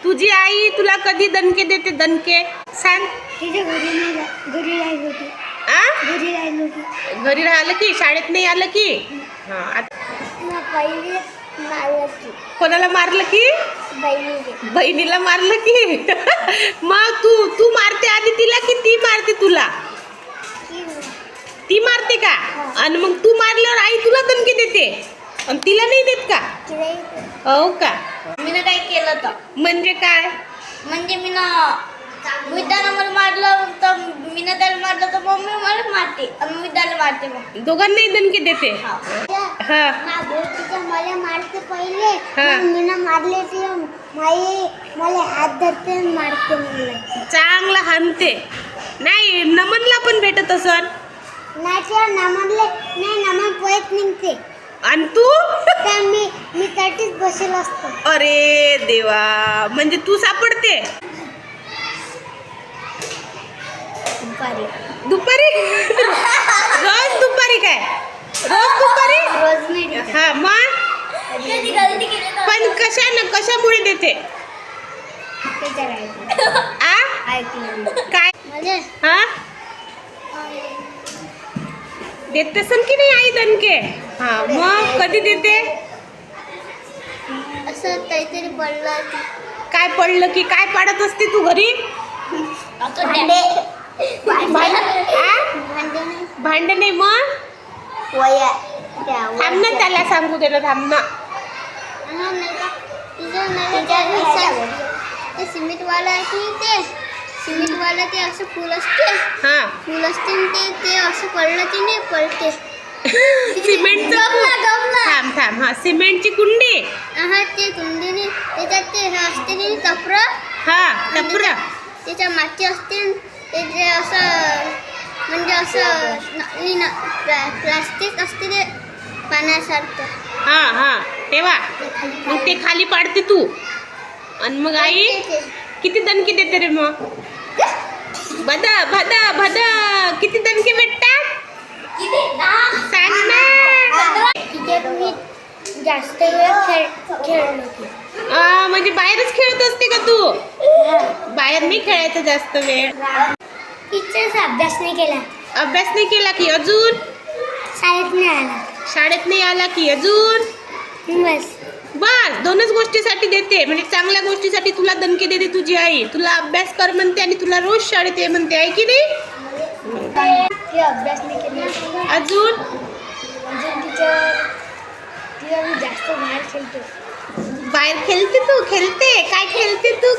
तुझी आई तुला कधी दणके देते? दणके सांग. तिच्या घरी राहिली होती. घरी राहिली होती. घरी राहिलं की शाळेत नाही आलं की? हा. पहिले मारलं की. कोणाला मारलं की? बहिणीला मारलं की? मग तू मारते आधी तिला की ती मारते तुला? ती मारते का? आणि मग तू मारल्यावर आई तुला दणके देते आणि तिला नाही देत का? हो का? मी काय केलं तर म्हणजे काय? म्हणजे मी विद्याला मला मारलं तर मी त्याला मारलं तर मम्मी मला मारते आणि मी त्याला मारते. मग दोघांनाही दणके देते. हा मला मारते पहिले. मी मारले ते मला हात धरते मारते. मला चांगला हाणते. नाही नमनला पण भेटत असन. नाही नमन पोहत निघते आणि तू? तर मी तटीच बसेल असतो. अरे देवा, म्हणजे तू सापडते दुपारी? रोज दुपारी काय? रोज दुपारी? रोज नाही. हा मग पण कशामुळे देते? काय हा देते सन की नाही आई दणके? हा मग कधी देते? असं काहीतरी पडलं. काय पडलं की? काय पाडत असते तू घरी? भांड नाही मग थांब ना, त्याला सांगू दे ना. थांब ना. ते सिमेंटवाला ते असं फुल असते. हा फुल असते ते असं पडलं की नाही पडते. सिमेंटचं थांब. हा सिमेंटची कुंडी. हा ते कुंडीने त्याच्यात ते असते की टपर. हा टपर. त्याच्या माती असते ते असं म्हणजे असं प्लास्टिक असते ते पाण्यासारखं. हा तेव्हा मग ते खाली पाडते तू. आणि मग आई किती दणके देते रे? मग भद किती दणके भेटतात सांग ना. मी जास्त वेळ खेळलो की. म्हणजे बाहेरच खेळत असते का तू? बाहेर नाही खेळायचं जास्त वेळ. टीचरचा अभ्यास नाही केला. अभ्यास नाही केला की अजून? शाळेत नाही आला की अजून? बस दोनच गोष्टीसाठी देते. म्हणजे चांगल्या गोष्टीसाठी तुला दणके देते तुझी आई. तुला अभ्यास कर म्हणते आणि तुला रोज शाळेत ये म्हणते, आहे की नाही? अभ्यास नाही केला. अजून जास्त बाहेर खेळतो. बाहेर खेळते तू? काय खेळते तू?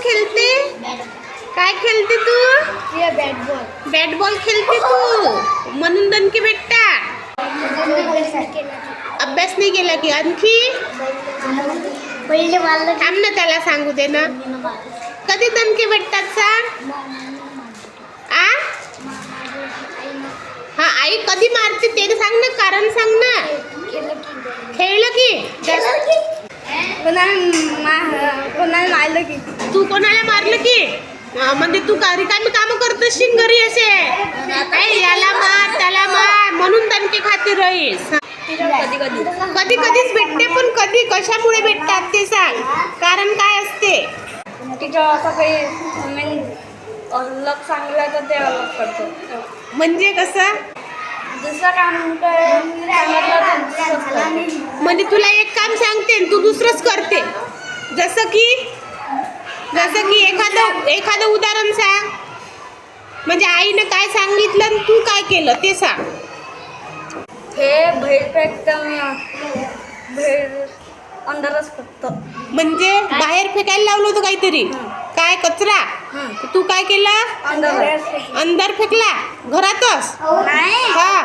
काय खेळते तू? बॅट बॉल खेळते तू म्हणून दणके भेटता. अभ्यास नाही केला की? आणखी पहिले मला थांब ना, त्याला सांगू दे ना. कधी दणके भेटतात सांग? हा आई कधी मारते ते सांग ना, कारण सांग ना. खेळलं की? कोणाला मारलं की? तू कोणाला मारलं की? म्हणजे तू रिकामी कामं करत असशील घरी असे, याला मार त्याला मार म्हणून दणके खाते रहीस. कधी कधीच भेटते, पण कधी कशामुळे भेटतात ते सांग. कारण काय असते? तिचं असं काही अलग सांगलं तर ते अलग करतो. म्हणजे कसं? दुसरं काम म्हणजे तुला एक काम सांगते तू दुसरंच करते. जसं की एखादं उदाहरण सांग. म्हणजे आईनं काय सांगितलं आणि तू काय केलं ते सांग. हे बाहेर फेकतं मी अंदरच फेकतो. म्हणजे बाहेर फेकायला लावलं होतं काहीतरी? काय कचरा? तू काय केलं? अंदर फेकला घरातच? हा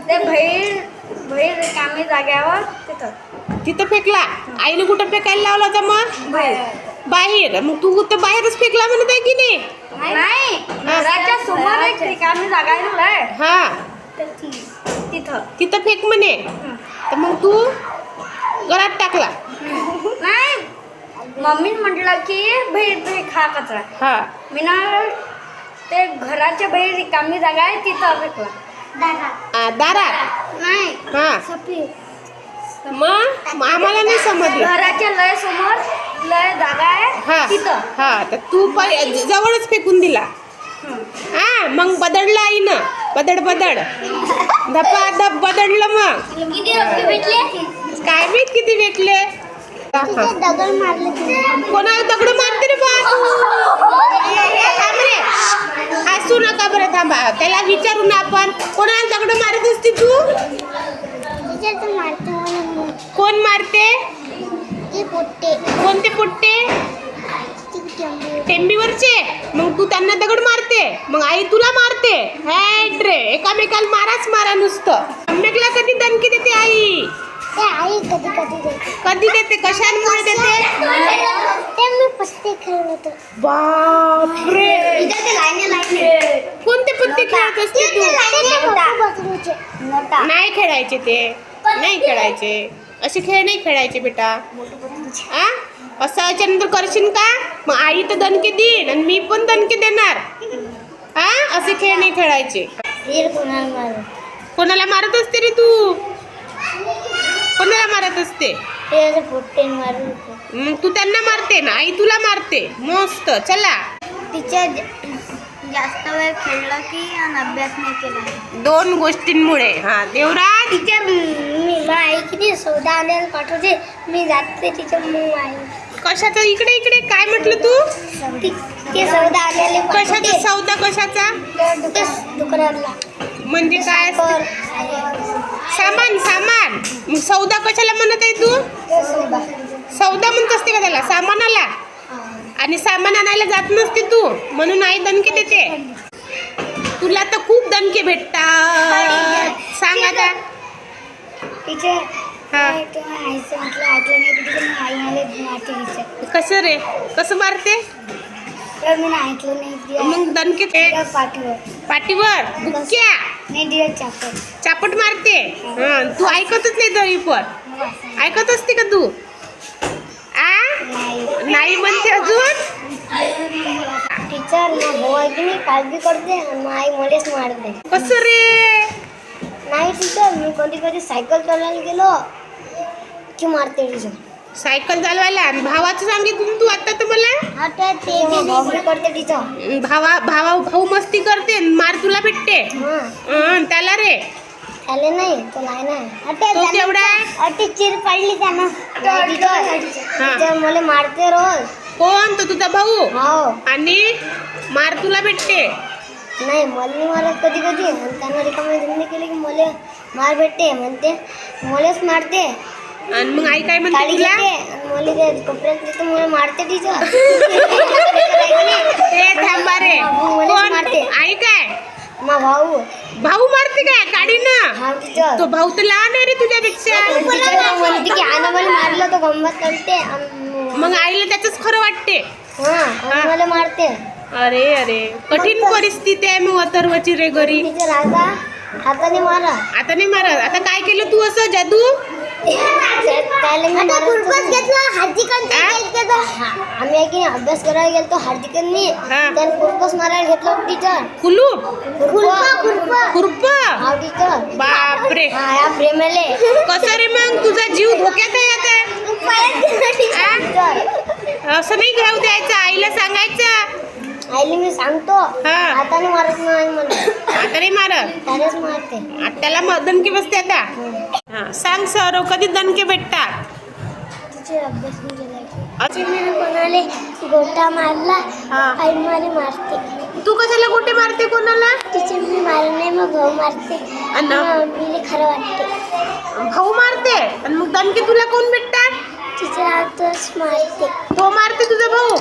ते बाहेर कामी जाग्यावर तिथं फेकला. आईने कुठं फेकायला लावला होता मग? बाहेर. मग तू तर बाहेरच फेकला म्हणत आहे की नाही? घराच्या समोर एक रिकामी जागा आहे. हा तिथं फेक म्हणे. तर मग तू घरात टाकला? नाही, मम्मी म्हटलं की बाहेर खा कचरा. हा मी ना ते घराच्या बाहेर रिकामी जागा आहे तिथं फेकला. दारात? नाही. हा मग आम्हाला नाही समजलं. घराच्या लय समोर जागा हा आहे तिथं. हा तर तू जवळच फेकून दिला. हा मग बदडलं आईनं. बदड बदड धपाधप बदडलं. मग किती रस्ते भेटले? काय माहित किती भेटले. दगड मारले. कोणाला दगड मारते रे बा तू? थांब रे, हसू नका बरं, थांबा. त्याला विचारू ना आपण. कोणाला दगड मारत असते तू? कोण मारते? कोणते पोट्टे? टेंबीवरचे. मग तू त्यांना दगड मारते, मग आई तुला मारते. हॅट रे, एकामेकाला माराच मारा नुसतं. सम्यकला कधी दणकी देते आई? आई कधी कधी देते. कधी देते? कशामुळे देते? ते मी पत्ते खेळत होतो. बापरे, कोणते पत्ते खेळत असते तू? नाही खेळायचे ते, नाही खेळायचे. असे खेळ नाही खेळायचे बेटा. आ असं याच्यानंतर करशील का? मग आई तर दणके देईन आणि मी पण दणके देणार. हा असे खेळ नाही खेळायचे. कोणाला मारत असते रे तू? कोणाला मारत असते? मग तू त्यांना मारते ना, आई तुला मारते. मस्त. चला. तिच्या जास्त वेळ खेळला की आणि अभ्यास नाही केला. दोन गोष्टींमुळे. हा देवराज, तिच्या मी आई किती सौदा आणायला पाठवते. मी जाते तिच्या मग आई कशाचं? इकडे इकडे काय म्हटलं तू? ते सौदा आणायला कशाचा सौदा? कशाचा? दुकानातला. म्हणजे काय असतं? सामान. सामान. मग सौदा कशाला म्हणत आहे तू? सौदा म्हणत असते का त्याला? सामानाला. आणि सामान आणायला जात नसते तू, म्हणून आई दणके देते. तुला तर खूप दणके भेटतात. सांग आता. कसं रे? कसं मारते? मग दणके पाठीवर बुक्क्या चापट मारते. हा तू ऐकतच नाही तरी पण. ऐकत असते का तू? नाही म्हणते अजून. टीचर ना भाऊ आहे की नाही काळजी करते आणि आई मलाच मारते. कसं रे? नाही टीचर, मी कधी कधी सायकल चालवायला गेलो की मारते टीचर. सायकल चालवायला? आणि भावाचं सांगितलं तू आता तर मला. करते टीचर. भाऊ मस्ती करते, मार तुला भेटते. त्याला रे? त्याला नाही, तो नाही तो केवढा आहे? अटी चिर पडली त्यानं. टीचर मला मारते रोज. कोण? तो तुझा भाऊ? हो. आणि मार तुला भेटते? नाही, मला नाही मारत कधी कधी. आणि त्यांना रिकामे धंदे केले की मला मार भेटते. म्हणते मलाच मारते. आणि मग आई काय म्हणते तुला? मला ते कपड्यात मला मारते टीचर. थांबा रे. कोण मारते? आई काय? भाऊ. भाऊ मारते काय काडीनं? तो भाऊ तर लहान आहे रे तुझ्यापेक्षा. म्हणते की आना मला मारलं तो गंमत करते. मग आईला त्याच खरं वाटते. मला मारते. अरे अरे, कठीण परिस्थिती आहे मग अथर्वची रे घरी. हाताने मारा. आता नाही मारत. आता काय केलं तू असं जादू? आम्ही की अभ्यास करायला गेलो हार्दिकांनी त्याने कुरपस मारायला घेतलं टीचर. कुलूप? खुरप. हा टीचर. बापरे. हा प्रेमाले. कसं रे मग? तुझा जीव धोक्यात आहे आता. असं नाही घेऊ द्यायचं. आईला सांगायचं. आईला मी सांगतो. हाताने मारत नाही मला. आता नाही मारत? त्यालाच मारते. त्याला दणके बसते आता. हा सांग सर, कधी दणके भेटतात? अभ्यास नाही केला. कोणाला गोटा मारला आई मला मारते. तू कशाला गोटे मारते कोणाला? टीचर मी मारत नाही, मग भाऊ मारते. मी खरं वाटते. भाऊ मारते आणि मग दणके तुला कोण भेटतात? टीचर आताच मारते. तो मारते तुझा भाऊ?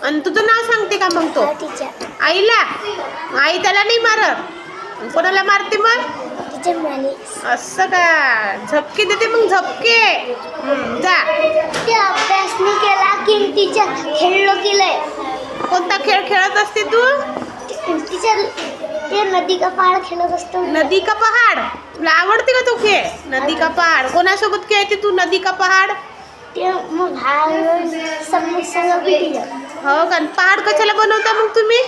आणि तुझं नाव सांगते का मग तो? टीचर. आईला? आई त्याला नाही मारत. कोणाला मारते मग? टीचर मला. असं का? झपके देते मग झपके. जा. ते अभ्यास नाही केला की टीचर खेळलो केलंय. कोणता खेळ खेळत असते तू? टीचर ते नदी का पहाड खेळत असतो. नदी का पहाड? तुला आवडते का तो खेळ? नदी का पहाड कोणासोबत खेळते तू? नदी का पहाड? ते मग सगळं भेटलं. हो का? पहाड कशाला बनवता मग तुम्ही?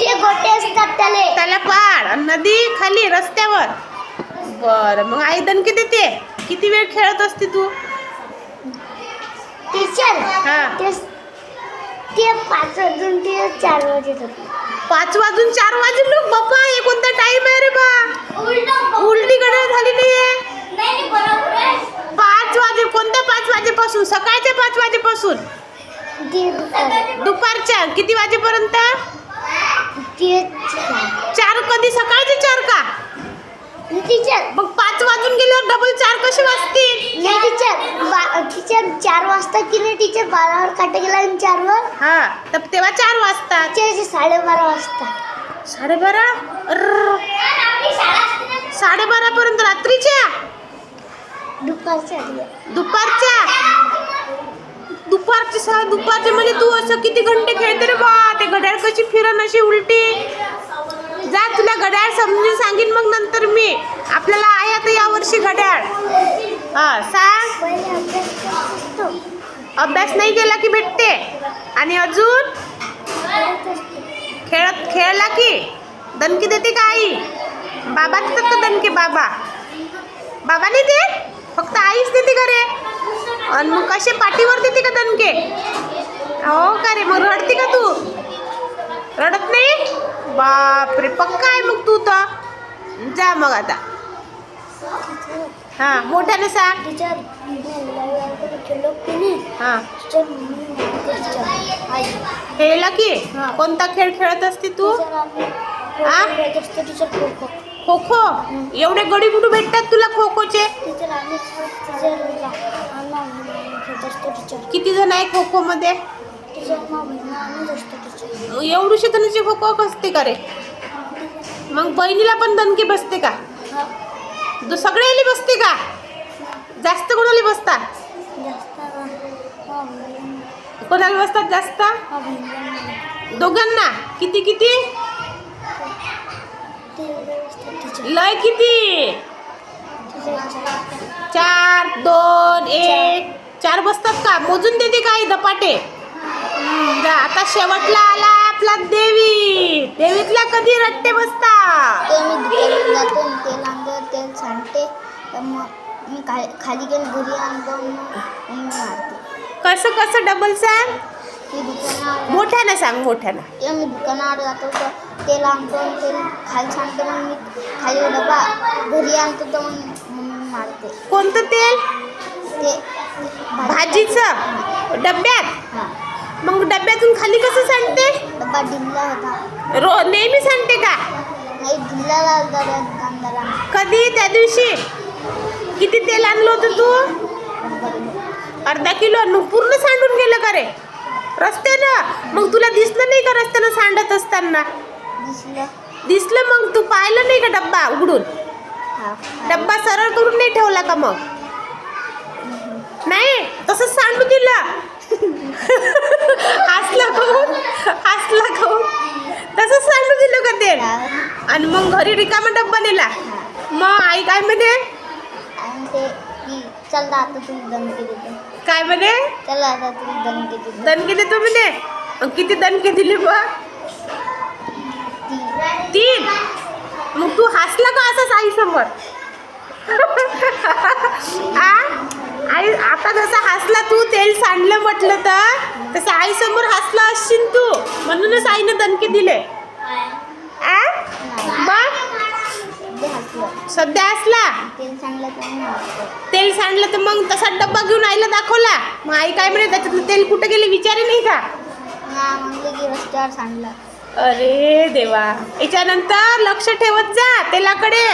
ते गोटे असतात त्याला पहाड. आणि नदी खाली रस्त्यावर. बरं, मग आई दणके देते. किती वेळ खेळत असते तू? टीचर हा ते 5 वाजून ते 4 वाजत होते. 5 वाजून 4 वाजून लोक बाप्पा हे कोणता टाइम आहे रे बा उलटी घड्याळ झाली नाहीये. नाही बरोबर आहे. 5 वाजे कोणत्या 5 वाजेपासून सकाळच्या 5 वाजेपासून दुपारच्या किती वाजेपर्यंत ते 4 कधी सकाळचे 4 का टीचर मग 5 वाजून गेल्यावर डबल 4 कसे वाजतील. नाही टीचर 4 वाजता की नाही टीचर 12 वर काटा गेला आणि 4 वर हा तर तेव्हा 4 वाजतात. टीचरचे 12:30 वाजता 12:30 12:30 पर्यंत रात्रीच्या दुपारचे म्हणजे तू असं किती घंटे खेळते रे बा. ते घड्याळ कशी फिरन अशी उलटी जा तुला घड्याळ समजून सांगीन मग नंतर मी. आपल्याला आहे आता यावर्षी घड्याळ. हा सांग. अभ्यास नाही केला की भेटते आणि अजून खेळला की दणकी देते का आई. बाबा देतात का दणके. बाबा नाही देत फक्त आईच देते का रे. आणि मग कसे पाठीवर देते का दणके. हो का रे मग रडते का तू. रडत नाही बापरे पक्का आहे मग तू तर. जा मग आता. हा मोठ्याने सांग. हा खेळला की कोणता खेळ खेळत असते तू. हा खो खो. एवढे गडी कुठे भेटतात तुला खो खोचे. किती जण आहे खो खो मध्ये. एवढीशी जणांची खो खो असते का रे. मग बहिणीला पण दणके बसते का. सगळ्याला बसते का. जास्त कोणाला बसतात. कोणाला बसतात जास्त. दोघांना किती किती लय किती. 4 2 1 4 बसतात का. मोजून देते काही धपाटे. जा आता शेवटला आला आपला देवीतला कधी रट्टे बसतात. मी जातो तेल आणतो तेल सांडते मग मी खाली गेलो घरी आणतो मग मारते. कसं कसं डबल सांग. मी दुकानावर मोठ्यानं सांग मोठ्यानं. मी दुकानावर जातो तर तेल आणतो तेल खाली सांडते मग मी खाली डबा घरी आणतो तर मग मम्मी मारते. कोणतं तेल. ते भाजीचं डब्यात. हां मग डब्यातून खाली कसं सांडते. डबा ढिल्ला होता. नेहमी सांडते का. नाही ढिल्ला लागला दुकानदारा. कधी त्या दिवशी किती तेल आणलं होतं तू. अर्धा किलो. मग पूर्ण सांडून गेलं का रे रस्त्यानं. मग तुला दिसलं नाही का रस्त्यानं सांडत असताना. दिसलं मग तू पाहिलं नाही का डब्बा उघडून. डब्बा सरळ करून नाही ठेवला का मग. नाही तसंच सांडू दिलं. हसला खाऊन तसंच सांडू दिलं का तेल. आणि मग घरी रिकामा डब्बा नेला. मग आई काय म्हणे. चल आता तुम्ही दणके देतो. काय म्हणे. चला आता तुम्ही दणके देतो. दणके देतो म्हणे. मग किती दणके दिले बा. 3. मग तू हसला का असंच आई समोर. आई आता जसा हसला तू तेल सांडलं म्हटलं तर तसं आई समोर हसला असशील तू. म्हणूनच आईने दणके दिले. मग सध्या हसला. तेल सांडलं तर मग तसा डब्बा घेऊन आईला दाखवला. मग आई काय म्हणे त्याच्यातलं तेल कुठे गेले विचारे नाही का. रस्त्यावर सांडलं. अरे देवा. याच्यानंतर लक्ष ठेवत जा तेलाकडे.